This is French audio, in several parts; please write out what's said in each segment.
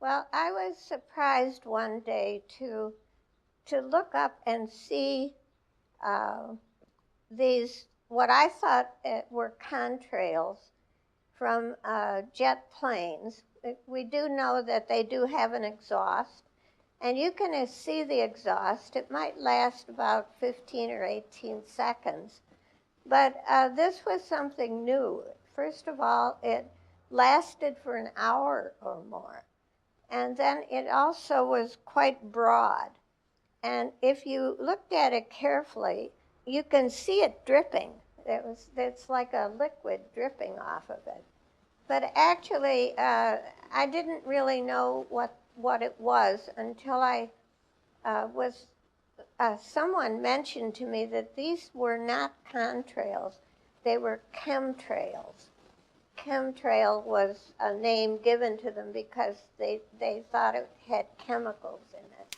Well, I was surprised one day to look up and see these, what I thought were contrails from jet planes. We do know that they do have an exhaust, and you can see the exhaust. It might last about 15 or 18 seconds. But this was something new. First of all, it lasted for an hour or more. And then it also was quite broad. And if you looked at it carefully, you can see it dripping. It's like a liquid dripping off of it. But actually, I didn't really know what it was until I someone mentioned to me that these were not contrails, they were chemtrails. Chemtrail was a name given to them because they thought it had chemicals in it.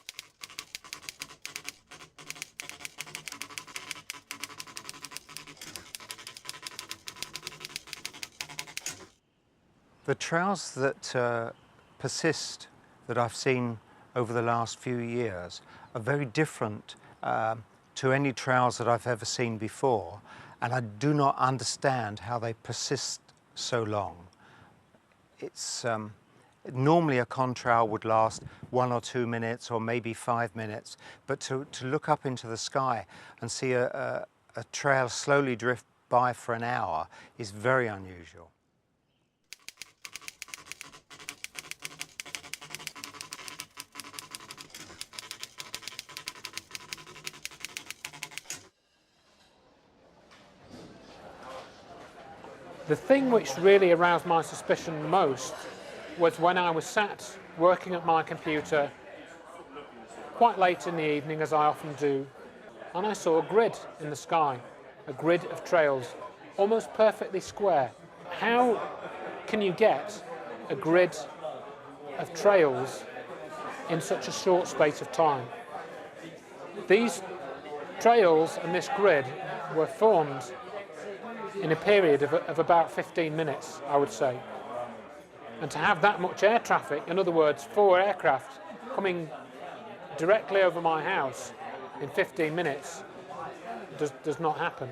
The trails that persist that I've seen over the last few years are very different to any trails that I've ever seen before, and I do not understand how they persist so long. It's normally a contrail would last 1 or 2 minutes or maybe 5 minutes, but to look up into the sky and see a trail slowly drift by for an hour is very unusual. The thing which really aroused my suspicion most was when I was sat working at my computer quite late in the evening, as I often do, and I saw a grid in the sky, a grid of trails, almost perfectly square. How can you get a grid of trails in such a short space of time? These trails and this grid were formed in a period of about 15 minutes, I would say. And to have that much air traffic, in other words, 4 aircraft coming directly over my house in 15 minutes, does not happen.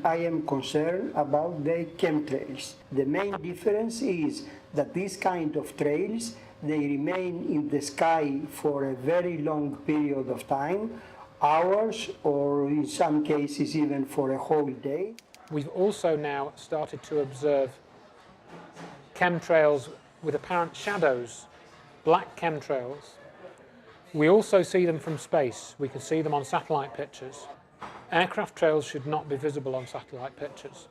I am concerned about the chemtrails. The main difference is that these kind of trails, they remain in the sky for a very long period of time, hours, or in some cases even for a whole day. We've also now started to observe chemtrails with apparent shadows, black chemtrails. We also see them from space. We can see them on satellite pictures. Aircraft trails should not be visible on satellite pictures.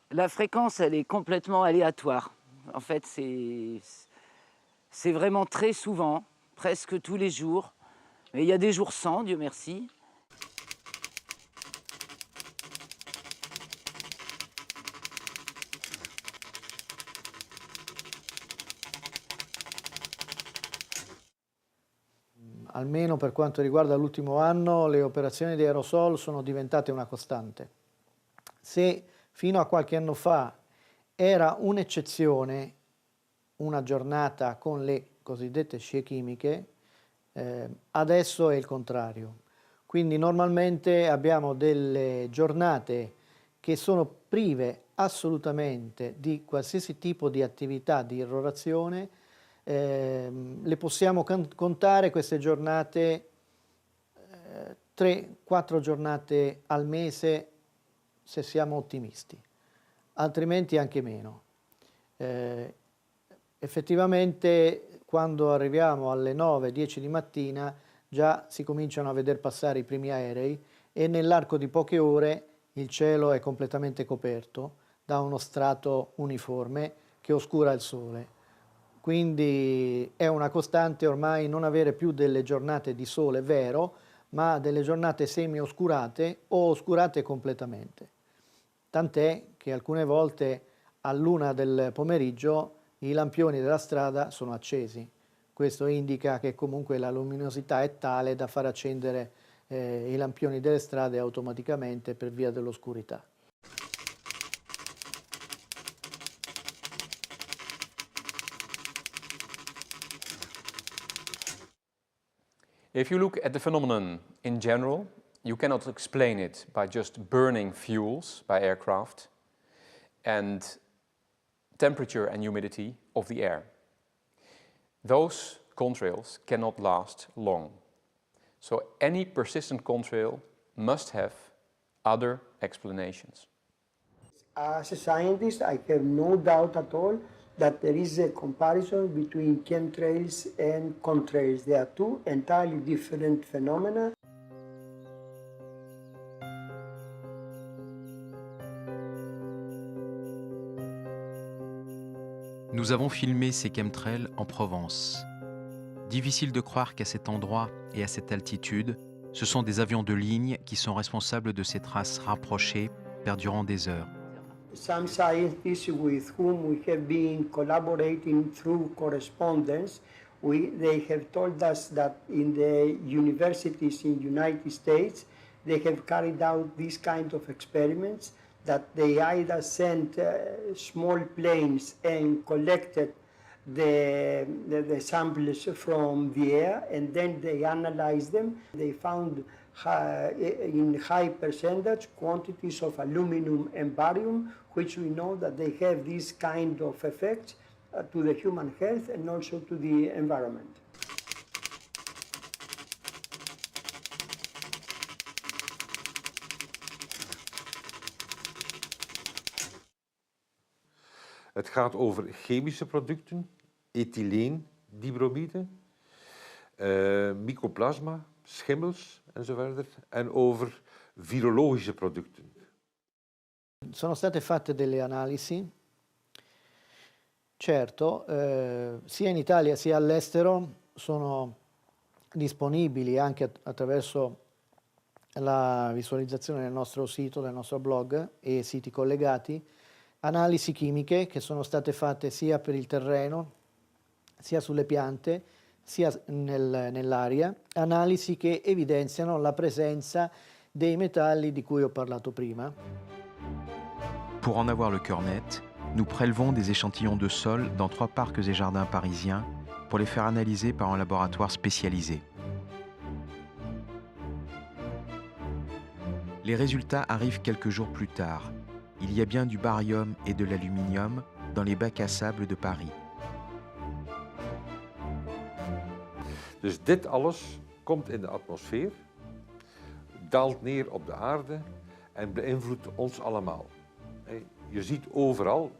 La fréquence, elle est complètement aléatoire. En fait, c'est vraiment très souvent, presque tous les jours. Mais il y a des jours sans, Dieu merci. Almeno per quanto riguarda l'ultimo anno, le operazioni di aerosol sono diventate una costante. Se fino a qualche anno fa era un'eccezione una giornata con le cosiddette scie chimiche, adesso è il contrario. Quindi normalmente abbiamo delle giornate che sono prive assolutamente di qualsiasi tipo di attività di irrorazione. Le possiamo contare queste giornate 3-4 giornate al mese se siamo ottimisti, altrimenti anche meno. Effettivamente quando arriviamo alle 9-10 di mattina già si cominciano a veder passare i primi aerei e nell'arco di poche ore il cielo è completamente coperto da uno strato uniforme che oscura il sole. quindi è una costante ormai non avere più delle giornate di sole vero, ma delle giornate semi-oscurate o oscurate completamente. Tant'è che alcune volte all'1 del pomeriggio i lampioni della strada sono accesi. Questo indica che comunque la luminosità è tale da far accendere i lampioni delle strade automaticamente per via dell'oscurità. If you look at the phenomenon in general, you cannot explain it by just burning fuels by aircraft and temperature and humidity of the air. Those contrails cannot last long. So any persistent contrail must have other explanations. As a scientist, I have no doubt at all that there is a comparison between chemtrails and contrails. They are two entirely different phenomena. Nous avons filmé ces chemtrails en Provence. Difficile de croire qu'à cet endroit et à cette altitude, ce sont des avions de ligne qui sont responsables de ces traces rapprochées perdurant des heures. Some scientists with whom we have been collaborating through correspondence, they have told us that in the universities in the United States, they have carried out these kind of experiments, that they either sent small planes and collected the samples from the air, and then they analyzed them. They found in high percentage quantities of aluminum and barium, which we know that they have this kind of effects to the human health and also to the environment. Het gaat over chemische producten, ethyleendibromiede, mycoplasma, schimmels enzovoort, en over virologische producten. Sono state fatte delle analisi, certo, sia in Italia sia all'estero sono disponibili anche attraverso la visualizzazione del nostro sito, del nostro blog e siti collegati, analisi chimiche che sono state fatte sia per il terreno, sia sulle piante, sia nell'aria, analisi che evidenziano la presenza dei metalli di cui ho parlato prima. Pour en avoir le cœur net, nous prélevons des échantillons de sol dans 3 parcs et jardins parisiens pour les faire analyser par un laboratoire spécialisé. Les résultats arrivent quelques jours plus tard. Il y a bien du barium et de l'aluminium dans les bacs à sable de Paris. Dus dit alles komt in de atmosfeer, daalt neer op de aarde en beïnvloedt ons allemaal. Je ziet overal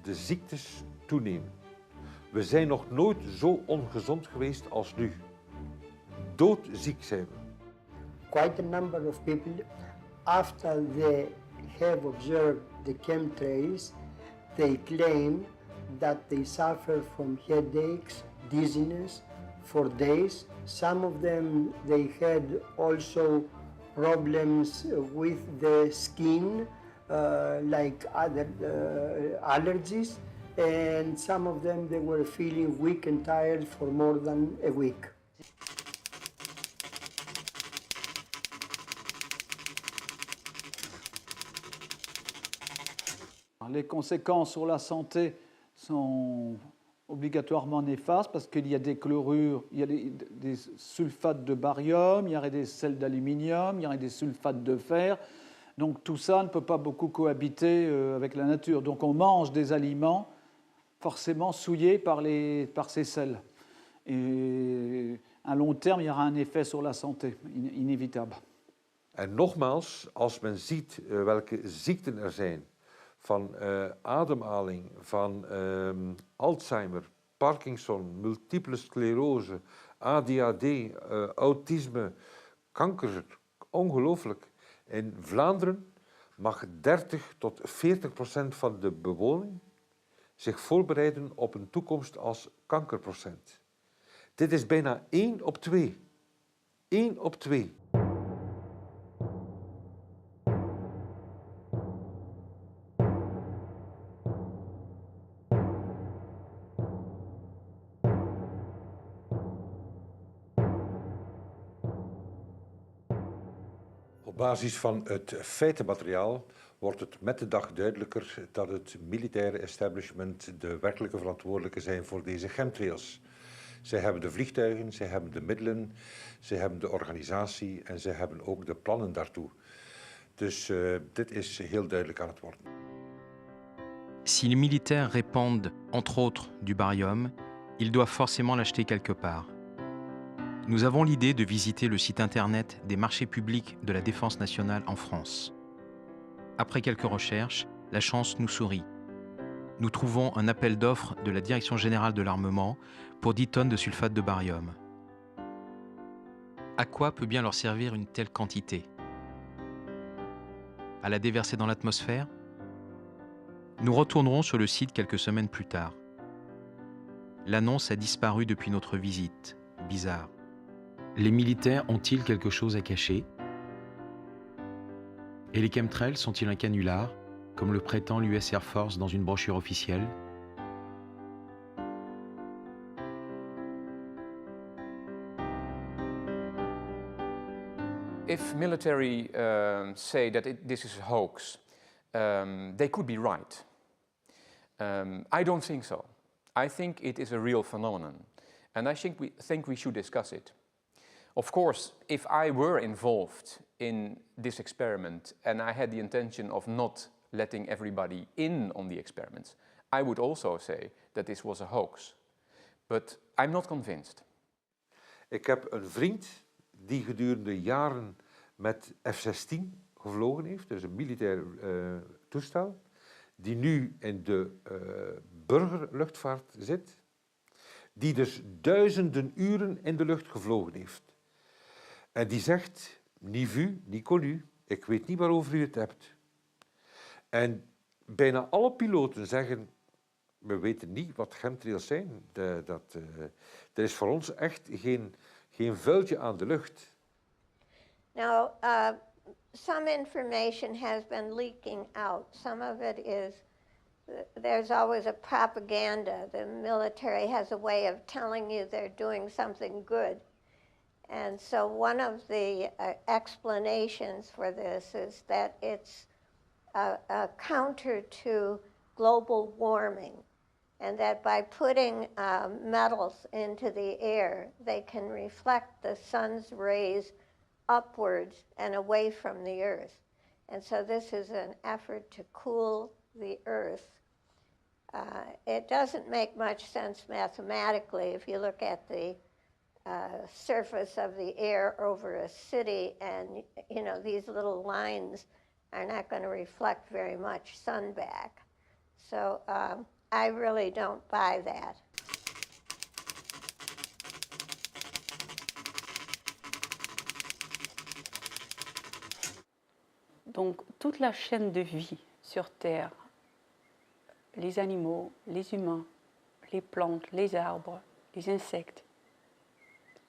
de ziektes toenemen. We zijn nog nooit zo ongezond geweest als nu. Doodziek zijn we. Quite a number of people, after they have observed the chemtrails, they claim that they suffer from headaches, dizziness for days. Some of them, they had also problems with the skin, like other allergies, and some of them, they were feeling weak and tired for more than a week. Les conséquences sur la santé sont obligatoirement néfastes parce qu'il y a des chlorures, il y a des sulfates de barium, il y aurait des sels d'aluminium, il y aurait des sulfates de fer. Donc tout ça ne peut pas beaucoup cohabiter avec la nature. Donc on mange des aliments forcément souillés par ces sels. Et à long terme, il y aura un effet sur la santé, inévitable. En nogmaals, als men ziet welke ziekten er zijn, van ademhaling, van Alzheimer, Parkinson, multiple sclerose, ADHD, autisme, kanker, ongelooflijk. In Vlaanderen mag 30 tot 40% van de bewoning zich voorbereiden op een toekomst als kankerprocent. Dit is bijna 1 op 2. 1 op 2. Op basis van het feitenmateriaal wordt het met de dag duidelijker dat het militaire establishment de werkelijke verantwoordelijken zijn voor deze chemtrails. Zij hebben de vliegtuigen, zij hebben de middelen, zij hebben de organisatie en zij hebben ook de plannen daartoe. Dus dit is heel duidelijk aan het worden. Si les militaires répandent, entre autres, du barium, ils doivent forcément l'acheter quelque part. Nous avons l'idée de visiter le site internet des marchés publics de la défense nationale en France. Après quelques recherches, la chance nous sourit. Nous trouvons un appel d'offres de la Direction générale de l'armement pour 10 tonnes de sulfate de barium. À quoi peut bien leur servir une telle quantité? À la déverser dans l'atmosphère? Nous retournerons sur le site quelques semaines plus tard. L'annonce a disparu depuis notre visite. Bizarre. Les militaires ont-ils quelque chose à cacher? Et les chemtrails sont-ils un canular, comme le prétend l'US Air Force dans une brochure officielle? If military say that this is a hoax, they could be right. I don't think so. I think it is a real phenomenon, and I think we should discuss it. Of course, if I were involved in this experiment and I had the intention of not letting everybody in on the experiments, I would also say that this was a hoax. But I'm not convinced. Ik heb een vriend die gedurende jaren met F-16 gevlogen heeft, dus een militair toestel, die nu in de burgerluchtvaart zit, die dus duizenden uren in de lucht gevlogen heeft. En die zegt, ni vu, ni connu, ik weet niet waarover u het hebt. En bijna alle piloten zeggen, we weten niet wat chemtrails zijn. Er is voor ons echt geen vuiltje aan de lucht. Now, some information has been leaking out. Some of it is, there's always a propaganda. The military has a way of telling you they're doing something good. And so one of the explanations for this is that it's a counter to global warming, and that by putting metals into the air, they can reflect the sun's rays upwards and away from the earth. And so this is an effort to cool the earth. It doesn't make much sense mathematically if you look at the surface of the air over a city, and you know these little lines are not going to reflect very much sun back. So I really don't buy that. Donc toute la chaîne de vie sur Terre, les animaux, les humains, les plantes, les arbres, les insectes,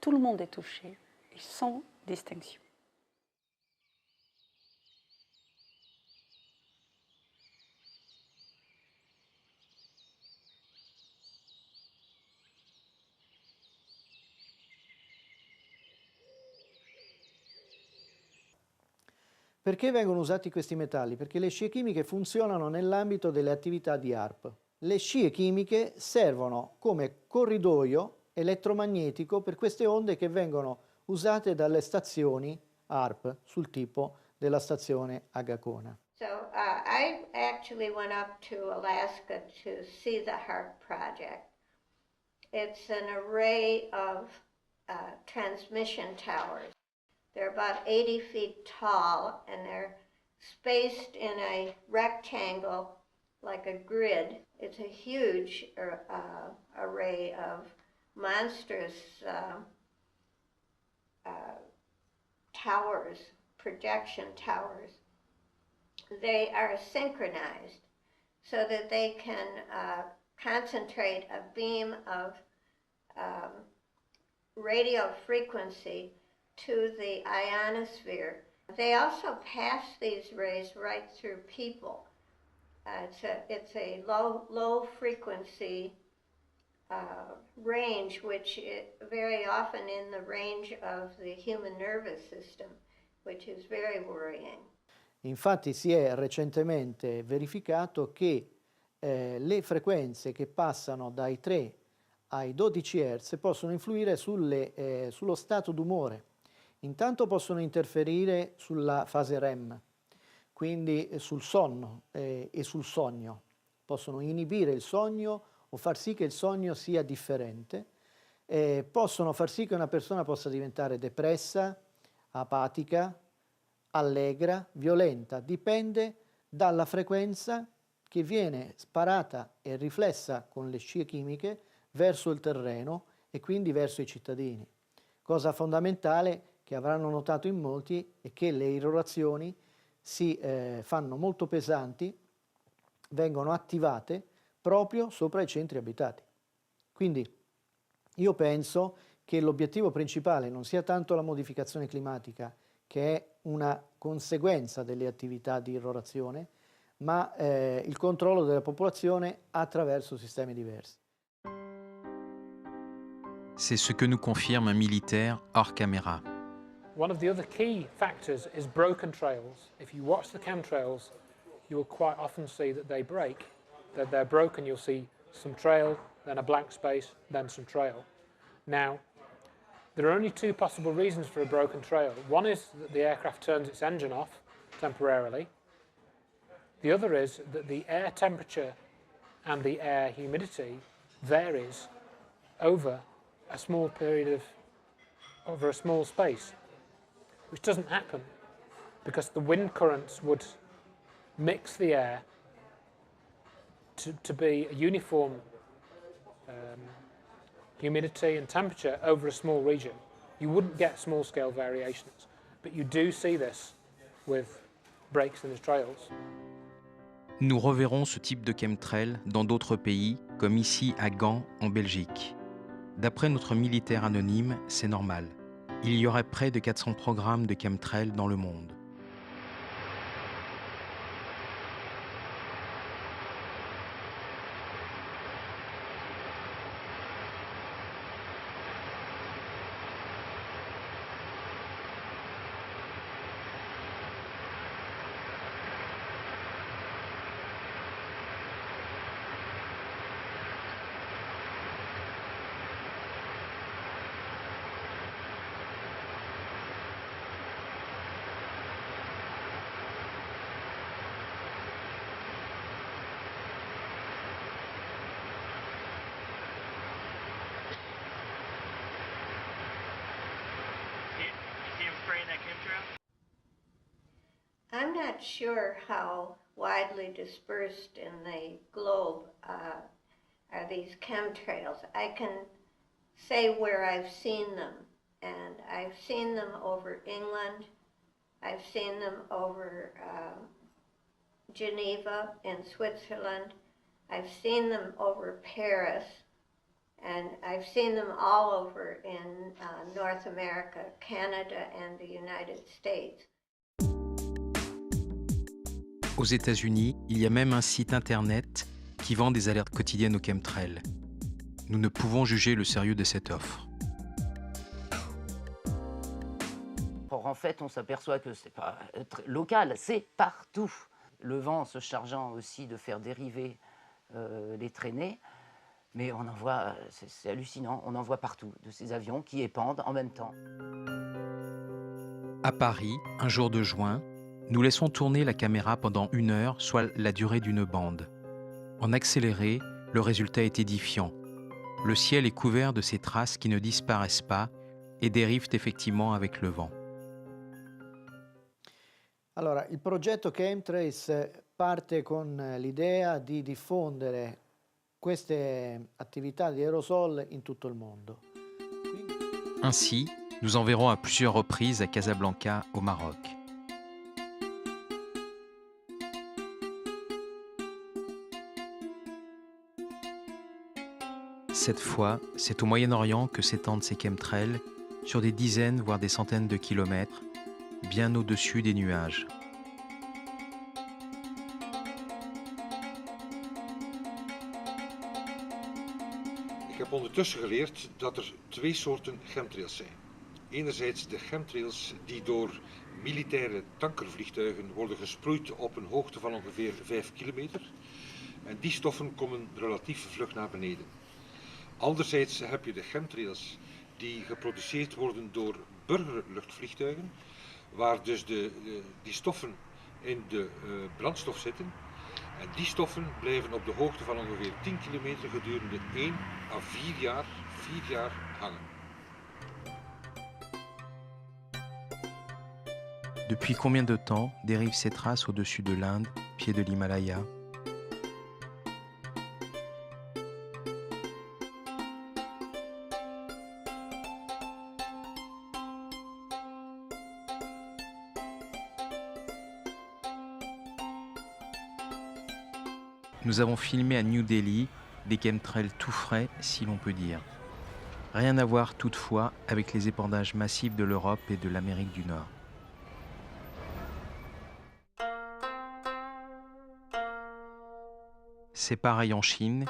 tout le monde est touché, et sans distinction. Perché vengono usati questi metalli? Perché le scie chimiche funzionano nell'ambito delle attività di HAARP. Le scie chimiche servono come corridoio elettromagnetico per queste onde che vengono usate dalle stazioni HAARP sul tipo della stazione a Gacona. So I actually went up to Alaska to see the HAARP project. It's an array of transmission towers. They're about 80 feet tall, and they're spaced in a rectangle like a grid. It's a huge array of monstrous towers, projection towers. They are synchronized so that they can concentrate a beam of radio frequency to the ionosphere. They also pass these rays right through people. It's a low frequency range, which is very often in the range of the human nervous system, which is very worrying. Infatti si è recentemente verificato che le frequenze che passano dai 3 ai 12 Hz possono influire sullo stato d'umore. Intanto possono interferire sulla fase REM, quindi sul sonno e sul sogno. Possono inibire il sogno o far sì che il sogno sia differente. Possono far sì che una persona possa diventare depressa, apatica, allegra, violenta. Dipende dalla frequenza che viene sparata e riflessa con le scie chimiche verso il terreno e quindi verso i cittadini. Cosa fondamentale che avranno notato in molti è che le irrorazioni si fanno molto pesanti, vengono attivate proprio sopra i centri abitati. Quindi io penso che l'obiettivo principale non sia tanto la modificazione climatica, che è una conseguenza delle attività di irrorazione, ma il controllo della popolazione attraverso sistemi diversi. C'est ce que nous confirme un militaire hors caméra. One of the other key factors is broken trails. If you watch the chemtrails, you will quite often see that they break. That they're broken, you'll see some trail, then a blank space, then some trail. Now, there are only two possible reasons for a broken trail. One is that the aircraft turns its engine off temporarily. The other is that the air temperature and the air humidity varies over a small period over a small space, which doesn't happen because the wind currents would mix the air to be a uniform humidity and temperature over a small region. You wouldn't get small-scale variations, but you do see this with breaks in the trails. Nous reverrons ce type de chemtrail dans d'autres pays, comme ici à Gand, en Belgique. D'après notre militaire anonyme, c'est normal. Il y aurait près de 400 programmes de chemtrail dans le monde. I'm not sure how widely dispersed in the globe are these chemtrails. I can say where I've seen them, and I've seen them over England, I've seen them over Geneva in Switzerland, I've seen them over Paris, and I've seen them all over in North America, Canada, and the United States. Aux États-Unis, il y a même un site internet qui vend des alertes quotidiennes aux chemtrails. Nous ne pouvons juger le sérieux de cette offre. Or, en fait, on s'aperçoit que ce n'est pas local, c'est partout. Le vent se chargeant aussi de faire dériver les traînées, mais on en voit, c'est hallucinant, on en voit partout, de ces avions qui épandent en même temps. À Paris, un jour de juin, nous laissons tourner la caméra pendant 1 heure, soit la durée d'une bande. En accéléré, le résultat est édifiant. Le ciel est couvert de ces traces qui ne disparaissent pas et dérivent effectivement avec le vent. Allora, il progetto Chemtrails parte con l'idea di diffondere queste attività di aerosol in tutto il mondo. Ainsi, nous enverrons à plusieurs reprises à Casablanca, au Maroc. cette fois, c'est au Moyen-Orient que s'étendent ces chemtrails, sur des dizaines, voire des centaines de kilomètres, bien au-dessus des nuages. Ik heb ondertussen geleerd dat er twee soorten chemtrails zijn. Enerzijds de chemtrails die door militaire tankervliegtuigen worden gesproeid op een hoogte van ongeveer 5 kilometer. En die stoffen komen relatief vlug naar beneden. Anderzijds heb je de chemtrails die geproduceerd worden door burgerluchtvliegtuigen, waar dus die stoffen in de brandstof zitten. En die stoffen blijven op de hoogte van ongeveer 10 kilometer gedurende 1 à 4 jaar hangen. Depuis combien de temps dérivent ces traces au-dessus de l'Inde, pied de l'Himalaya? Nous avons filmé à New Delhi des chemtrails tout frais, si l'on peut dire. Rien à voir toutefois avec les épandages massifs de l'Europe et de l'Amérique du Nord. C'est pareil en Chine,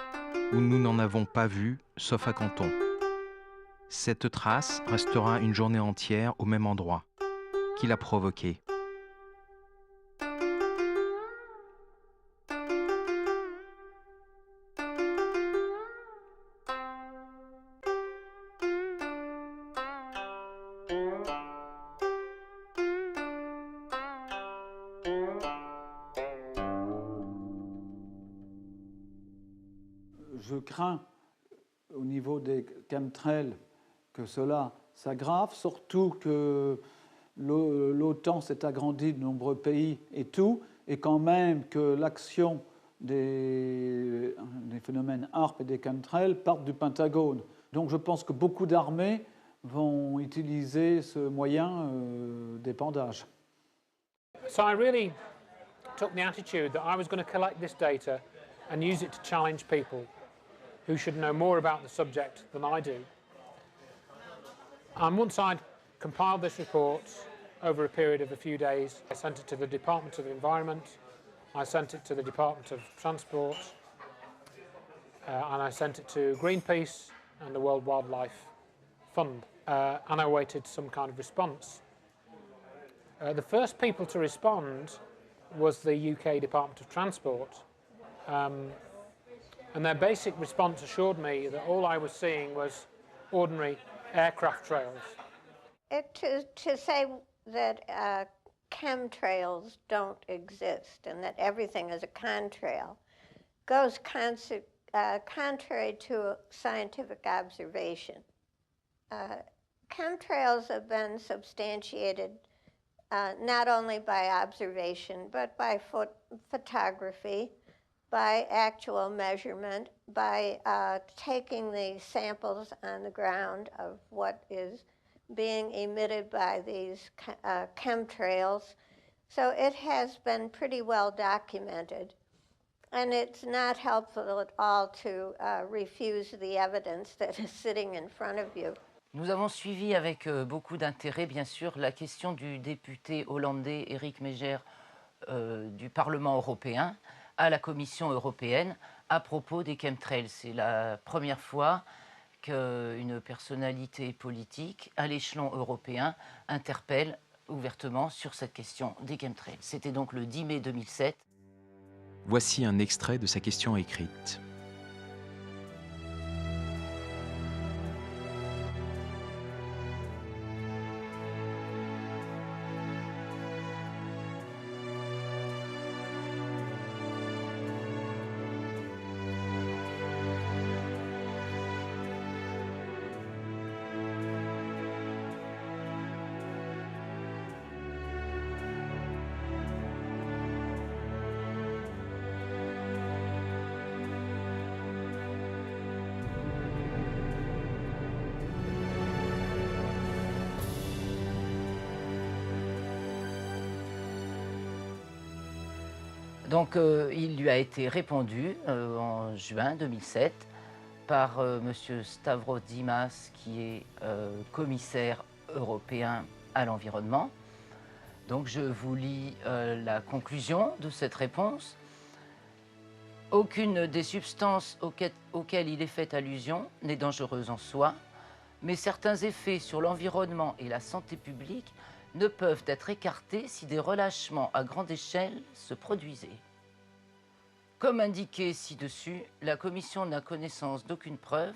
où nous n'en avons pas vu, sauf à Canton. Cette trace restera une journée entière au même endroit. Qui l'a provoquée? Je crains au niveau des chemtrails que cela s'aggrave, surtout que l'OTAN s'est agrandie de nombreux pays et tout, et quand même que l'action des phénomènes HAARP et des chemtrails partent du Pentagone. Donc je pense que beaucoup d'armées vont utiliser ce moyen d'épandage. So I really took the attitude that I was going to collect this data and use it to challenge people who should know more about the subject than I do. And once I'd compiled this report over a period of a few days, I sent it to the Department of Environment, I sent it to the Department of Transport, and I sent it to Greenpeace and the World Wildlife Fund, and I awaited some kind of response. The first people to respond was the UK Department of Transport, and their basic response assured me that all I was seeing was ordinary aircraft trails. To say that chemtrails don't exist and that everything is a contrail goes contrary to scientific observation. Chemtrails have been substantiated not only by observation but by photography, by actual measurement, by taking the samples on the ground of what is being emitted by these chemtrails. So it has been pretty well documented. And it's not helpful at all to refuse the evidence that is sitting in front of you. Nous avons suivi avec beaucoup d'intérêt, bien sûr, la question du député hollandais Éric Meijers du Parlement européen à la Commission européenne à propos des chemtrails. C'est la première fois qu'une personnalité politique à l'échelon européen interpelle ouvertement sur cette question des chemtrails. C'était donc le 10 mai 2007. Voici un extrait de sa question écrite. Donc il lui a été répondu en juin 2007 par M. Stavros Dimas, qui est commissaire européen à l'environnement. Donc je vous lis la conclusion de cette réponse. Aucune des substances auxquelles il est fait allusion n'est dangereuse en soi, mais certains effets sur l'environnement et la santé publique ne peuvent être écartés si des relâchements à grande échelle se produisaient. Comme indiqué ci-dessus, la Commission n'a connaissance d'aucune preuve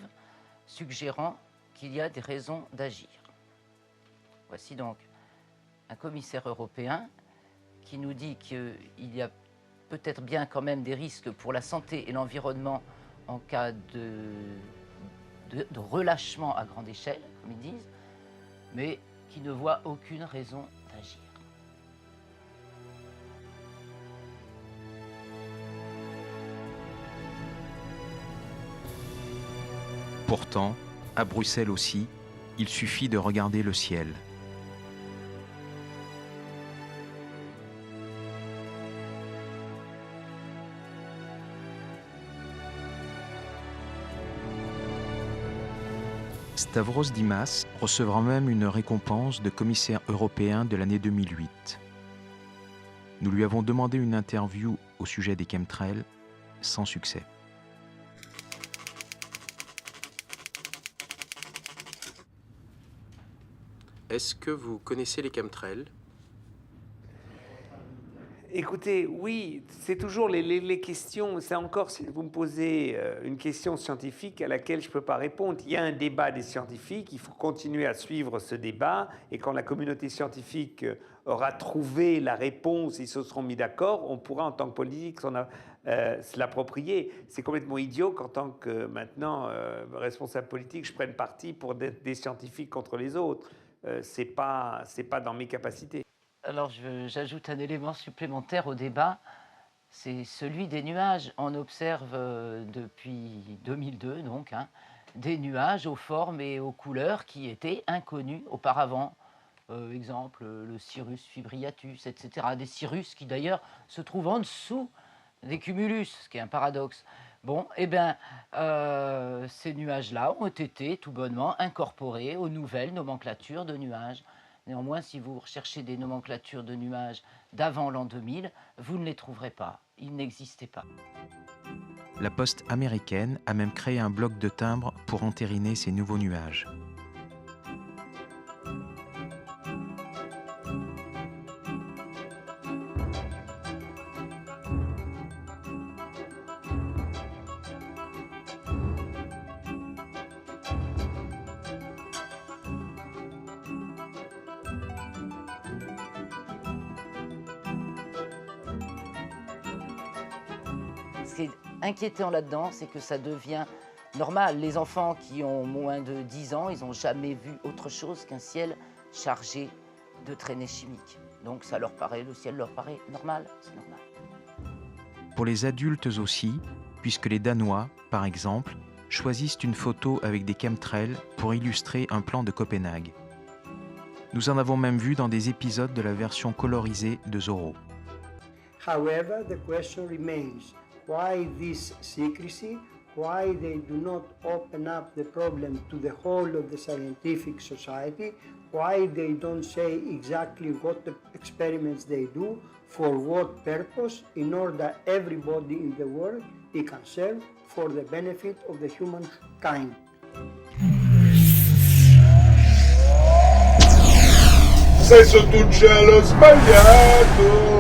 suggérant qu'il y a des raisons d'agir. Voici donc un commissaire européen qui nous dit qu'il y a peut-être bien quand même des risques pour la santé et l'environnement en cas de relâchement à grande échelle, comme ils disent, mais qui ne voit aucune raison d'agir. Pourtant, à Bruxelles aussi, il suffit de regarder le ciel. Stavros Dimas recevra même une récompense de commissaire européen de l'année 2008. Nous lui avons demandé une interview au sujet des chemtrails, sans succès. Est-ce que vous connaissez les chemtrails ? Écoutez, oui, c'est toujours les questions, c'est encore si vous me posez une question scientifique à laquelle je ne peux pas répondre. Il y a un débat des scientifiques, il faut continuer à suivre ce débat, et quand la communauté scientifique aura trouvé la réponse, ils se seront mis d'accord, on pourra en tant que politique se l'approprier. C'est complètement idiot qu'en tant que maintenant responsable politique, je prenne parti pour des scientifiques contre les autres. C'est pas dans mes capacités. Alors j'ajoute un élément supplémentaire au débat, c'est celui des nuages. On observe depuis 2002 donc des nuages aux formes et aux couleurs qui étaient inconnus auparavant. Exemple le cirrus fibriatus, etc. Des cirrus qui d'ailleurs se trouvent en dessous des cumulus, ce qui est un paradoxe. Bon, eh bien, ces nuages-là ont été tout bonnement incorporés aux nouvelles nomenclatures de nuages. Néanmoins, si vous recherchez des nomenclatures de nuages d'avant l'an 2000, vous ne les trouverez pas. Ils n'existaient pas. La poste américaine a même créé un bloc de timbres pour entériner ces nouveaux nuages. Ce qui est inquiétant là-dedans, c'est que ça devient normal. Les enfants qui ont moins de 10 ans, ils n'ont jamais vu autre chose qu'un ciel chargé de traînées chimiques. Donc ça leur paraît, le ciel leur paraît normal, c'est normal. Pour les adultes aussi, puisque les Danois, par exemple, choisissent une photo avec des chemtrails pour illustrer un plan de Copenhague. Nous en avons même vu dans des épisodes de la version colorisée de Zorro. However, the question remains, why this secrecy? Why they do not open up the problem to the whole of the scientific society? Why they don't say exactly what the experiments they do, for what purpose, in order that everybody in the world can serve for the benefit of the humankind. Sei sotto un cielo sbagliato.